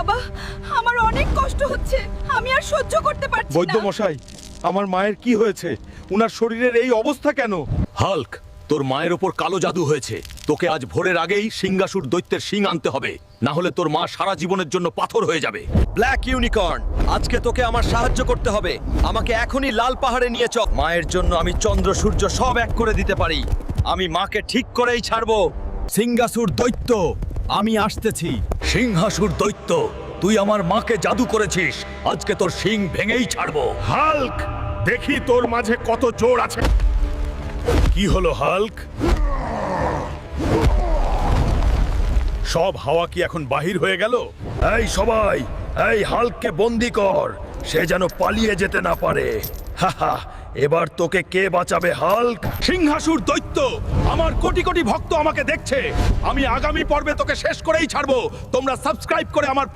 বাবা, আমার অনেক কষ্ট হচ্ছে, আমি আর সহ্য করতে পারছি না। বৈদ্য মশাই, আমার মায়ের কি হয়েছে? উনার শরীরের এই অবস্থা কেন? হাল্ক, তোর মায়ের ওপর কালো জাদু হয়েছে। তোকে আজ ভোরের আগেই সিংহাসুর দৈত্যের শিং আনতে হবে, না হলে তোর মা সারা জীবনের জন্য পাথর হয়ে যাবে। ব্ল্যাক ইউনিকর্ন, আজকে তোকে আমার সাহায্য করতে হবে। আমাকে এখনই লাল পাহাড়ে নিয়ে চল। মায়ের জন্য আমি চন্দ্র সূর্য সব এক করে দিতে পারি। আমি মাকে ঠিক করেই ছাড়বো। সিংহাসুর দৈত্য, আমি আসতেছি। সিংহাসুর দৈত্য, তুই আমার মাকে জাদু করেছিস, আজকে তোর শিং ভেঙেই ছাড়বো। হাল্ক, দেখি তোর মাঝে কত জোর আছে। কি হলো হাল্ক? সব হাওয়া কি এখন বাহির হয়ে গেল? এই সবাই, এই হাল্ককে বন্দি কর, সে যেন পালিয়ে যেতে না পারে। হাহা, এবার তোকে কে বাঁচাবে হাল্ক? সিংহাসুর দৈত্য, আমার কোটি কোটি ভক্ত আমাকে দেখছে। আমি আগামী পর্বে তোকে শেষ করেই ছাড়বো। তোমরা সাবস্ক্রাইব করে আমার